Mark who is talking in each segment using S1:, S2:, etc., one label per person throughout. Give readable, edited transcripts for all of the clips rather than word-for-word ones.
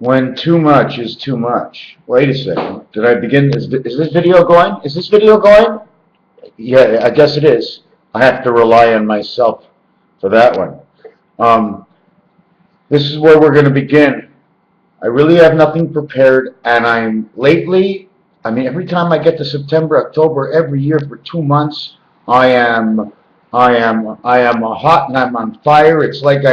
S1: When too much is too much. Wait a second. Did I begin? Is this video going? Is this video going? Yeah, I guess it is. I have to rely on myself for that one. This is where we're going to begin. I really have nothing prepared, and every time I get to September, October, every year for 2 months, I am hot and I'm on fire. It's like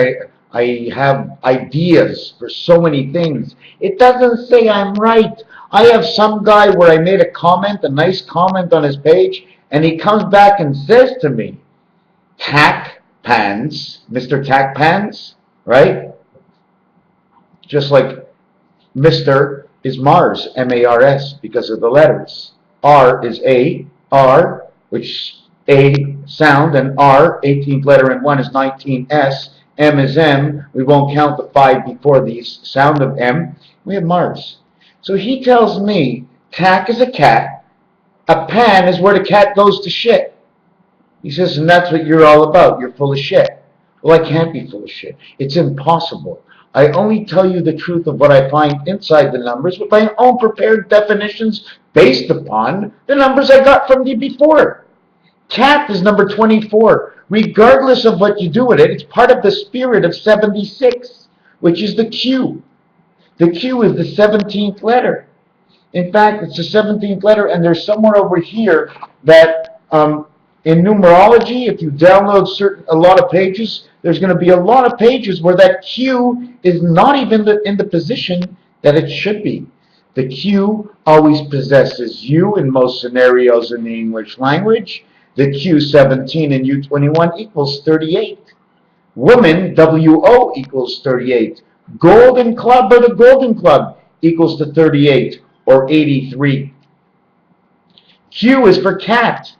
S1: I have ideas for so many things. It doesn't say I'm right. I have some guy where I made a comment, a nice comment on his page, and he comes back and says to me, "Tack Pans, Mr. Tack Pans," right? Just like Mr. is Mars, M-A-R-S, because of the letters. R is A, R, which A sound, and R, 18th letter in 1 is 19S. M is M. We won't count the 5 before the sound of M. We have Mars. So he tells me, tack is a cat. A pan is where the cat goes to shit. He says, and that's what you're all about. You're full of shit. Well, I can't be full of shit. It's impossible. I only tell you the truth of what I find inside the numbers with my own prepared definitions based upon the numbers I got from you before. Cat is number 24. Regardless of what you do with it, it's part of the spirit of 76, which is the Q. The Q is the 17th letter. In fact, it's the 17th letter, and there's somewhere over here that in numerology, if you download a lot of pages, there's going to be a lot of pages where that Q is not even in the position that it should be. The Q always possesses U in most scenarios in the English language. The Q17 and U21 equals 38. Woman, W-O, equals 38. Golden Club or the Golden Club equals to 38 or 83. Q is for cat.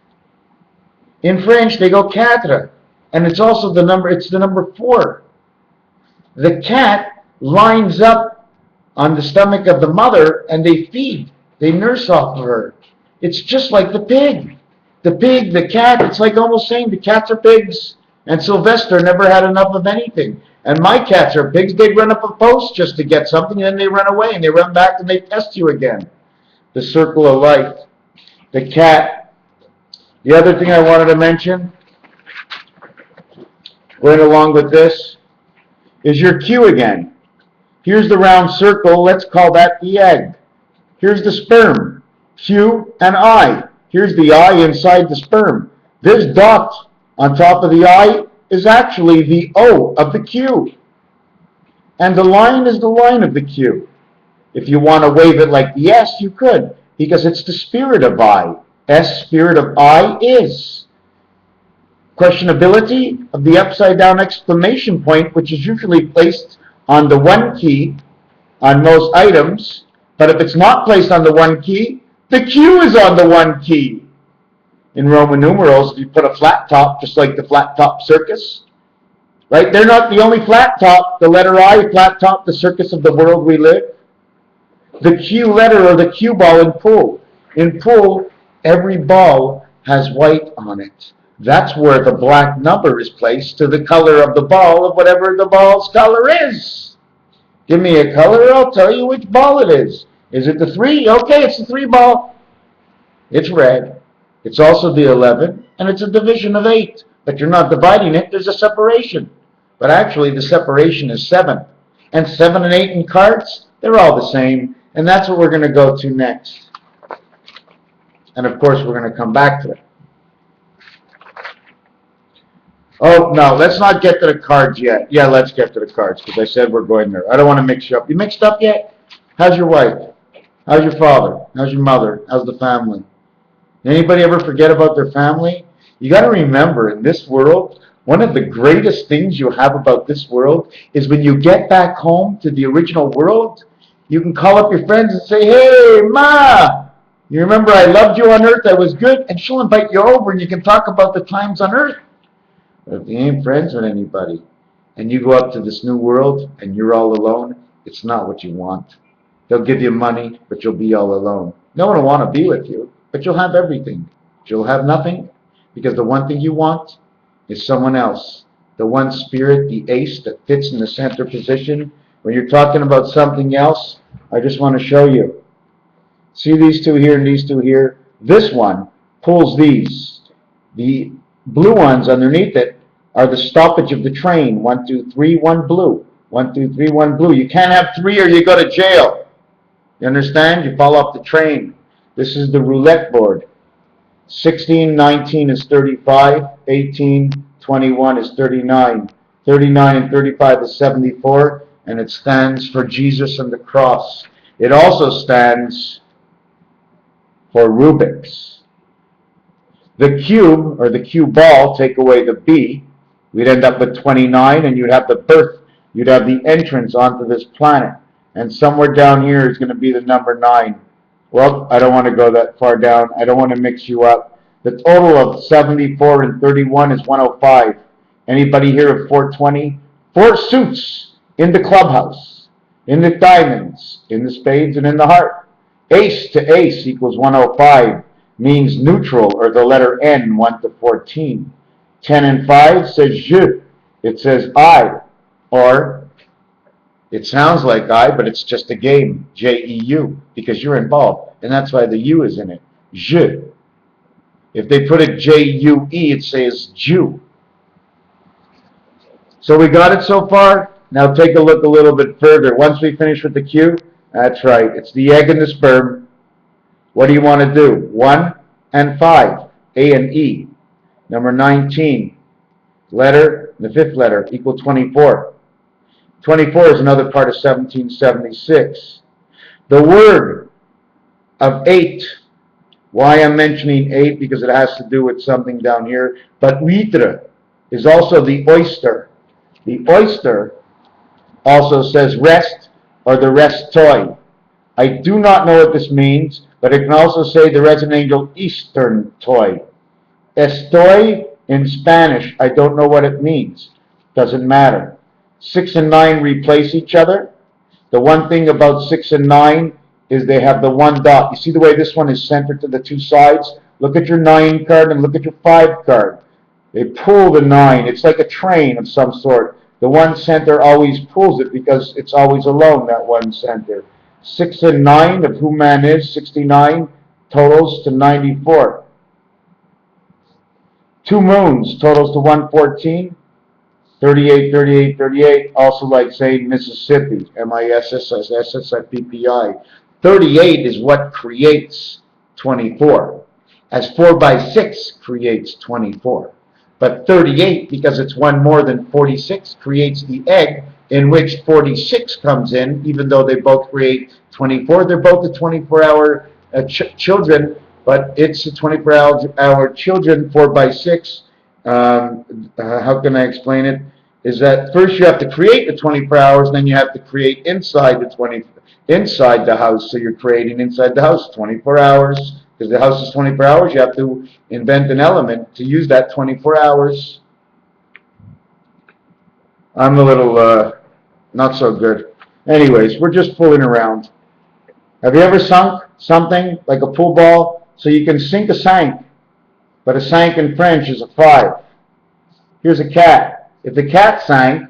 S1: In French, they go quatre, and it's also the number 4. The cat lines up on the stomach of the mother, and they feed. They nurse off of her. It's just like the pig. The pig, the cat, it's like almost saying the cats are pigs, and Sylvester never had enough of anything. And my cats are pigs. They'd run up a post just to get something, and then they run away, and they run back, and they test you again. The circle of life. The cat. The other thing I wanted to mention, going along with this, is your Q again. Here's the round circle. Let's call that the egg. Here's the sperm. Q and I. Here's the I inside the sperm. This dot on top of the I is actually the O of the Q. And the line is the line of the Q. If you want to wave it like the S, you could, because it's the spirit of I. S, spirit of I, is. Questionability of the upside down exclamation point, which is usually placed on the 1 key on most items, but if it's not placed on the 1 key, the Q is on the 1 key. In Roman numerals, if you put a flat top, just like the flat top circus, right? They're not the only flat top, the letter I, flat top, the circus of the world we live. The Q letter or the Q ball in pool. In pool, every ball has white on it. That's where the black number is placed to the color of the ball of whatever the ball's color is. Give me a color, I'll tell you which ball it is. Is it the 3? Okay, it's the 3 ball. It's red. It's also the 11, and it's a division of 8. But you're not dividing it, there's a separation. But actually, the separation is 7. And 7 and 8 in cards, they're all the same. And that's what we're going to go to next. And of course, we're going to come back to it. Oh, no, let's not get to the cards yet. Yeah, let's get to the cards, because I said we're going there. I don't want to mix you up. You mixed up yet? How's your wife? How's your father? How's your mother? How's the family? Anybody ever forget about their family? You got to remember, in this world, one of the greatest things you have about this world is when you get back home to the original world, you can call up your friends and say, hey, Ma, you remember I loved you on earth, I was good, and she'll invite you over and you can talk about the times on earth. But if you ain't friends with anybody and you go up to this new world and you're all alone, it's not what you want. They'll give you money, but you'll be all alone. No one will want to be with you, but you'll have everything. But you'll have nothing, because the one thing you want is someone else. The one spirit, the ace that fits in the center position, When you're talking about something else, I just want to show you. See these two here and these two here? This one pulls these. The blue ones underneath it are the stoppage of the train. 1, 2, 3, 1 blue. 1, 2, 3, 1 blue. You can't have three or you go to jail. You understand? You fall off the train. This is the roulette board. 16, 19 is 35. 18, 21 is 39. 39 and 35 is 74. And it stands for Jesus and the cross. It also stands for Rubik's. The cube, or the cue ball, take away the B, we'd end up with 29, and you'd have the birth, you'd have the entrance onto this planet. And somewhere down here is going to be the number 9. Well, I don't want to go that far down. I don't want to mix you up. The total of 74 and 31 is 105. Anybody here of 420? 4 suits in the clubhouse, in the diamonds, in the spades, and in the heart. Ace to ace equals 105. Means neutral, or the letter N, 1 to 14. 10 and 5 says je. It says I. Or it sounds like I, but it's just a game. J-E-U, because you're involved. And that's why the U is in it. Je. If they put a J-U-E, it says Jew. So we got it so far. Now take a look a little bit further. Once we finish with the Q, that's right. It's the egg and the sperm. What do you want to do? 1 and 5, A and E. Number 19, letter, the 5th letter, equal 24. 24 is another part of 1776. The word of 8, why I'm mentioning 8, because it has to do with something down here, but huître is also the oyster. The oyster also says rest, or the rest toy. I do not know what this means, but it can also say the resident angel Eastern toy. Estoy in Spanish, I don't know what it means. Doesn't matter. 6 and 9 replace each other. The one thing about 6 and 9 is they have the one dot. You see the way this one is centered to the two sides? Look at your 9 card and look at your 5 card. They pull the 9. It's like a train of some sort. The one center always pulls it because it's always alone, that one center. 6 and 9 of who man is, 69, totals to 94. 2 moons totals to 114. 38, 38, 38, also like saying Mississippi, M-I-S-S-S-S-I-P-P-I. 38 is what creates 24, as 4 by 6 creates 24. But 38, because it's one more than 46, creates the egg in which 46 comes in, even though they both create 24. They're both the 24-hour children, but it's the 24-hour children, 4 by 6. How can I explain it? Is that first you have to create the 24 hours, then you have to create inside the house. So you're creating inside the house 24 hours. Because the house is 24 hours, you have to invent an element to use that 24 hours. I'm a little not so good. Anyways, we're just fooling around. Have you ever sunk something like a pool ball? So you can sink a sank, but a sank in French is a 5. Here's a cat. If the cat sank,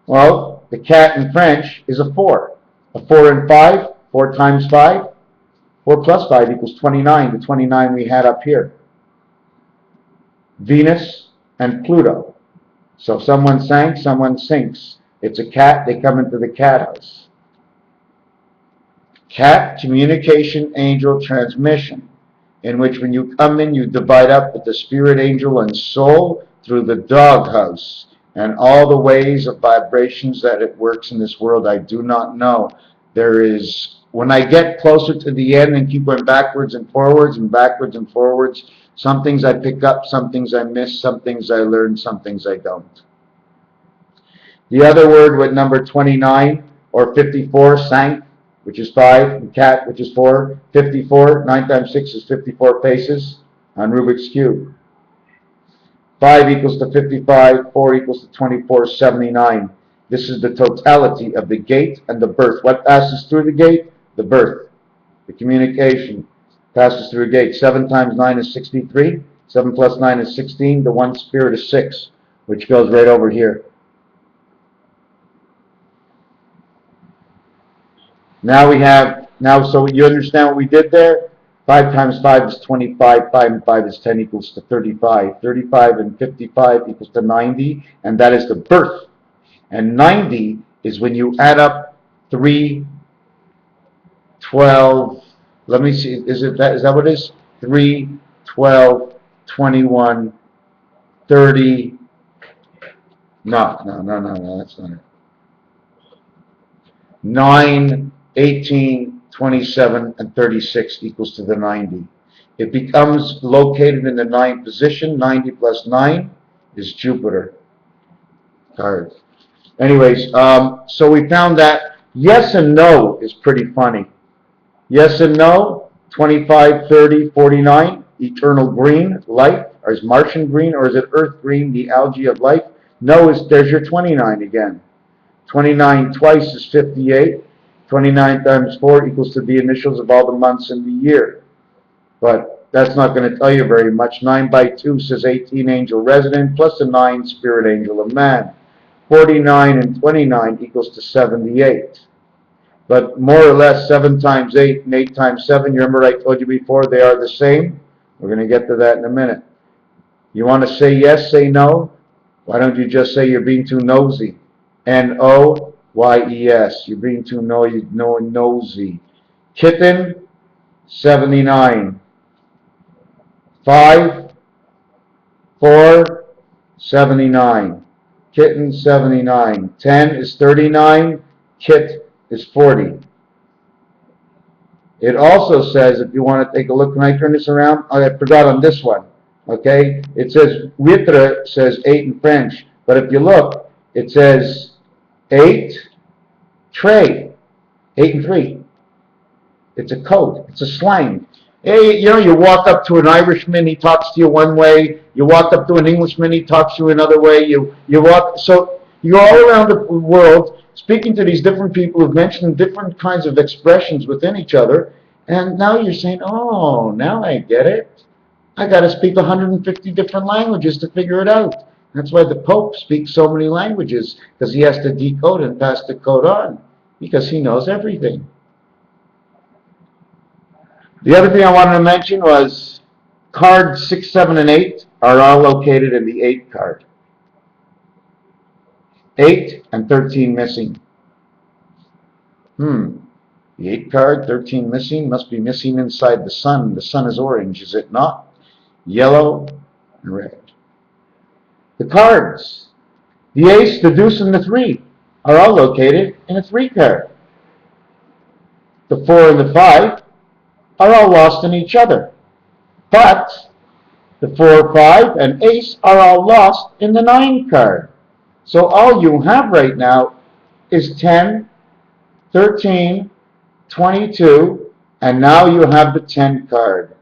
S1: well, the cat in French is a 4. A 4 and 5, 4 times 5. 4 plus 5 equals 29, the 29 we had up here. Venus and Pluto. So if someone sank, someone sinks. It's a cat, they come into the cat house. Cat, communication, angel, transmission, in which when you come in, you divide up with the spirit, angel, and soul through the dog house. And all the ways of vibrations that it works in this world, I do not know. There is... When I get closer to the end and keep going backwards and forwards and backwards and forwards, some things I pick up, some things I miss, some things I learn, some things I don't. The other word with number 29 or 54, sank, which is 5, and cat, which is 4, 54, 9 times 6 is 54 paces on Rubik's Cube. 5 equals to 55, 4 equals to 24, 79. This is the totality of the gate and the birth. What passes through the gate? The birth. The communication passes through a gate. 7 times 9 is 63. 7 plus 9 is 16. The one spirit is 6, which goes right over here. Now we have, so you understand what we did there? 5 times 5 is 25, 5 and 5 is 10 equals to 35. 35 and 55 equals to 90, and that is the birth. And 90 is when you add up 3, 12, let me see, is that what it is? 3, 12, 21, 30, no, that's not it. 9, 18, 27, and 36 equals to the 90. It becomes located in the 9th position. 90 plus 9 is Jupiter card. Anyways, so we found that yes and no is pretty funny. Yes and no, 25, 30, 49, eternal green, life, or is Martian green, or is it earth green, the algae of life? No, there's your 29 again. 29 twice is 58. 29 times 4 equals to the initials of all the months in the year. But that's not going to tell you very much. 9 by 2 says 18 angel resident plus a 9 spirit angel of man. 49 and 29 equals to 78. But more or less 7 times 8 and 8 times 7, you remember I told you before they are the same? We're going to get to that in a minute. You want to say yes, say no? Why don't you just say you're being too nosy? Noyes. You're being too nosy. Kitten, 79. 5, 4, 79. Kitten, 79. 10 is 39. Kit is 40. It also says, if you want to take a look, can I turn this around? Oh, I forgot on this one. Okay? It says, huître says 8 in French. But if you look, it says 8, tray, 8 and 3. It's a code. It's a slang. Hey, you walk up to an Irishman, he talks to you one way. You walk up to an Englishman, he talks to you another way. So you're all around the world speaking to these different people who've mentioned different kinds of expressions within each other. And now you're saying, oh, now I get it. I got to speak 150 different languages to figure it out. That's why the Pope speaks so many languages, because he has to decode and pass the code on, because he knows everything. The other thing I wanted to mention was cards 6, 7, and 8 are all located in the 8 card. 8 and 13 missing. The 8 card, 13 missing, must be missing inside the sun. The sun is orange, is it not? Yellow and red. The cards, the ace, the deuce, and the 3 are all located in a 3 card. The 4 and the 5 are all lost in each other. But the 4, 5, and ace are all lost in the 9 card. So all you have right now is 10, 13, 22, and now you have the 10 card.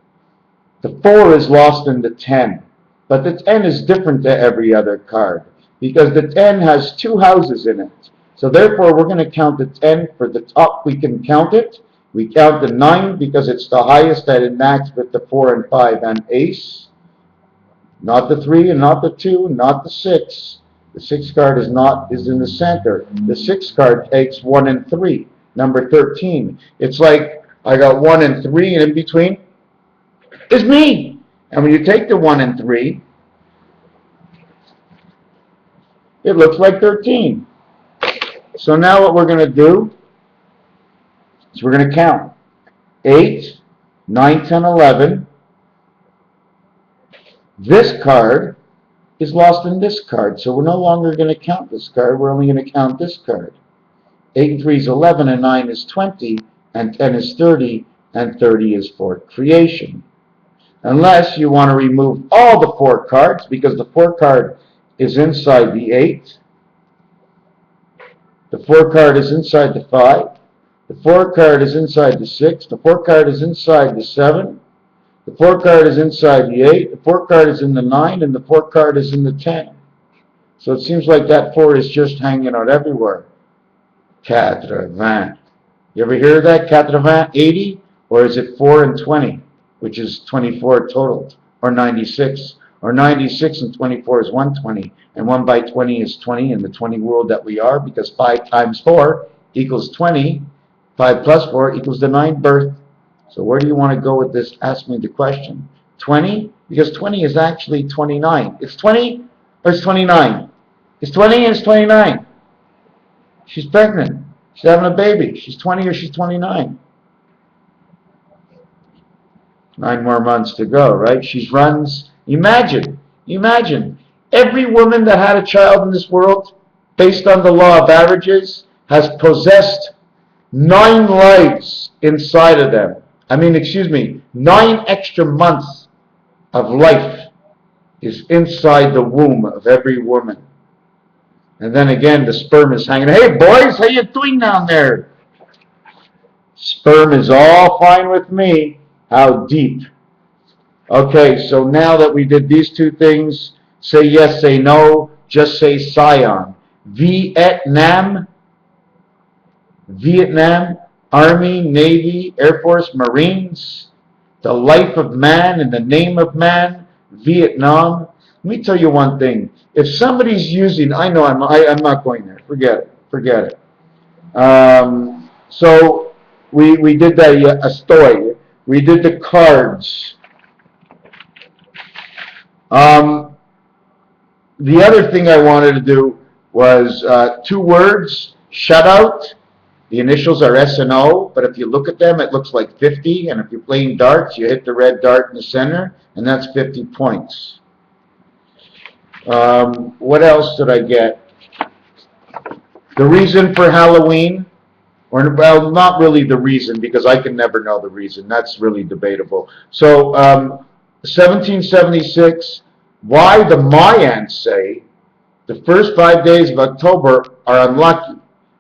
S1: The 4 is lost in the 10, but the 10 is different to every other card because the 10 has 2 houses in it. So therefore, we're going to count the 10 for the top. We can count it. We count the 9 because it's the highest that it matches with the 4 and 5 and ace. Not the 3 and not the 2, not the 6. The 6 card is in the center. The 6 card takes 1 and 3. Number 13. It's like I got 1 and 3, and in between is me. And when you take the 1 and 3, it looks like 13. So now what we're going to do is we're going to count 8, 9, 10, 11. This card is lost in this card, so we're no longer going to count this card. We're only going to count this card. 8 and 3 is 11, and 9 is 20, and 10 is 30, and 30 is for creation. Unless you want to remove all the 4 cards, because the 4 card is inside the 8. The 4 card is inside the 5. The 4 card is inside the 6. The 4 card is inside the 7. The 4 card is inside the 8. The 4 card is in the 9, and the 4 card is in the 10. So it seems like that 4 is just hanging out everywhere. 80. You ever hear of that? 80? 80? Or is it 4 and 20, which is 24 total? Or 96? Or 96 and 24 is 120. And 1 by 20 is 20 in the 20 world that we are, because 5 times 4 equals 20. 5 plus 4 equals the 9th birth. So where do you want to go with this? Ask me the question. 20? Because 20 is actually 29. It's 20 or it's 29? It's 20 and it's 29. She's pregnant. She's having a baby. She's 20 or she's 29. 9 more months to go, right? She runs. Imagine, every woman that had a child in this world, based on the law of averages, has possessed 9 lives inside of them. 9 extra months of life is inside the womb of every woman. And then again, the sperm is hanging. Hey, boys, how you doing down there? Sperm is all fine with me. How deep? Okay, so now that we did these 2 things, say yes, say no, just say Scion. Vietnam, Army, Navy, Air Force, Marines, the life of man in the name of man, Vietnam. Let me tell you one thing. If somebody's using, I know I'm not going there. Forget it. So we did a story. We did the cards. The other thing I wanted to do was 2 words, shut out. The initials are S and O, but if you look at them, it looks like 50. And if you're playing darts, you hit the red dart in the center, and that's 50 points. What else did I get? The reason for Halloween, or well, not really the reason, because I can never know the reason. That's really debatable. So, 1776, why the Mayans say the first 5 days of October are unlucky.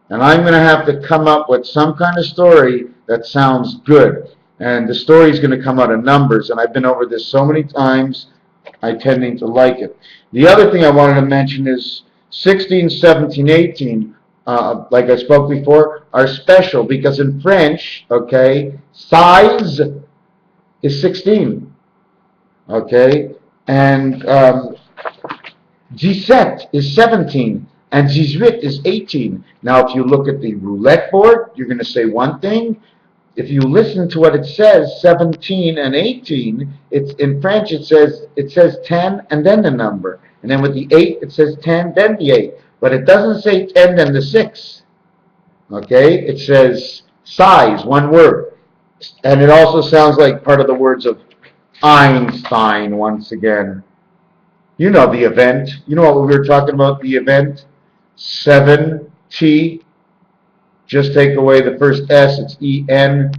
S1: And I'm going to have to come up with some kind of story that sounds good. And the story is going to come out of numbers. And I've been over this so many times, I'm tending to like it. The other thing I wanted to mention is 16, 17, 18, like I spoke before, are special because in French, okay, size is 16, okay, and 17 is 17, and 18 is 18. Now, if you look at the roulette board, you're going to say one thing. If you listen to what it says, 17 and 18, it's in French. It says 10 and then the number, and then with the 8, it says 10 then the 8. But it doesn't say 10 then the 6. Okay, it says size, one word, and it also sounds like part of the words of Einstein once again. You know the event. You know what we were talking about, the event? 7T. Just take away the first S. It's ENEVENT.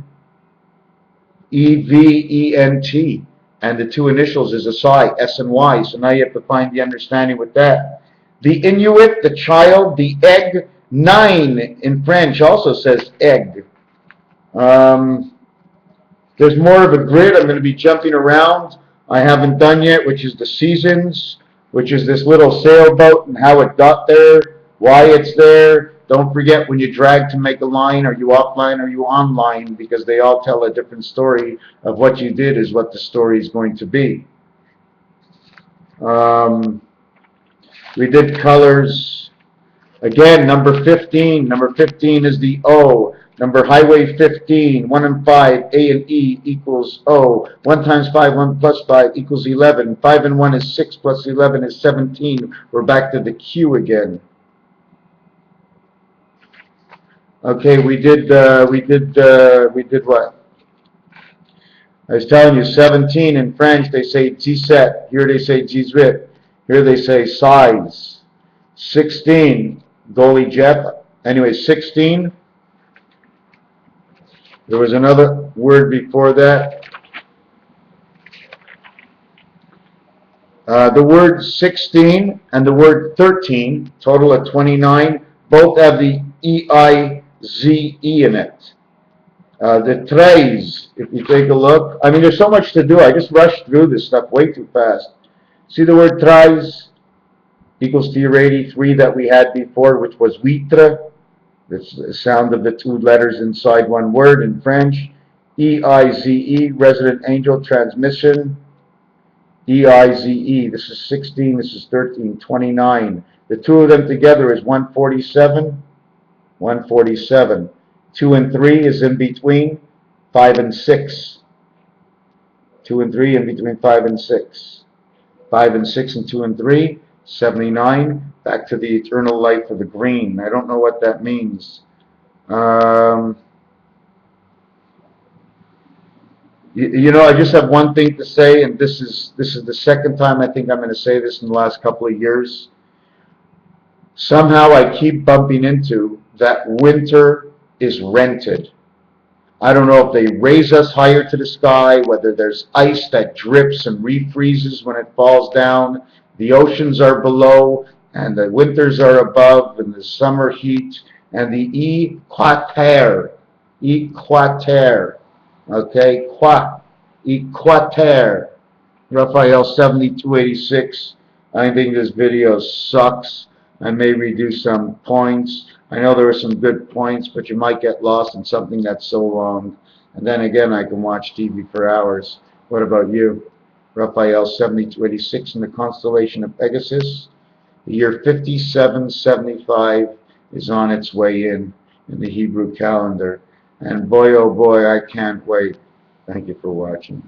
S1: And the 2 initials is a psi, S and Y. So now you have to find the understanding with that. The Inuit, the child, the egg. 9 in French also says egg. There's more of a grid. I'm going to be jumping around. I haven't done yet, which is the seasons, which is this little sailboat and how it got there, why it's there. Don't forget, when you drag to make a line, are you offline or are you online? Because they all tell a different story of what you did is what the story is going to be. We did colors. Again, number 15. Number 15 is the O. Number highway 15, 1 and 5, A and E equals O. 1 times 5, 1 plus 5 equals 11. 5 and 1 is 6 plus 11 is 17. We're back to the Q again. Okay, we did what? I was telling you, 17 in French they say 17. Here they say 18. Here they say size. 16, goalie Jeff. Anyway, 16. There was another word before that. The word 16 and the word 13, total of 29, both have the E-I-Z-E in it. The trays, if you take a look, I mean, there's so much to do. I just rushed through this stuff way too fast. See the word trays equals to your 83 that we had before, which was huître. It's the sound of the 2 letters inside one word in French. E-I-Z-E, resident angel transmission. E-I-Z-E, this is 16, this is 13, 29. The 2 of them together is 147. 147. 2 and 3 is in between 5 and 6. 2 and 3 in between 5 and 6. 5 and 6 and 2 and 3, 79. Back to the eternal life of the green. I don't know what that means. You know, I just have one thing to say, and this is the second time I think I'm going to say this in the last couple of years. Somehow I keep bumping into that winter is rented. I don't know if they raise us higher to the sky, whether there's ice that drips and refreezes when it falls down. The oceans are below, and the winters are above, and the summer heat, and the equateur, okay, equateur, Raphael 7286. I think this video sucks. I may redo some points. I know there are some good points, but you might get lost in something that's so long. And then again, I can watch TV for hours. What about you? Raphael 7286 in the constellation of Pegasus. The year 5775 is on its way in the Hebrew calendar. And boy, oh boy, I can't wait. Thank you for watching.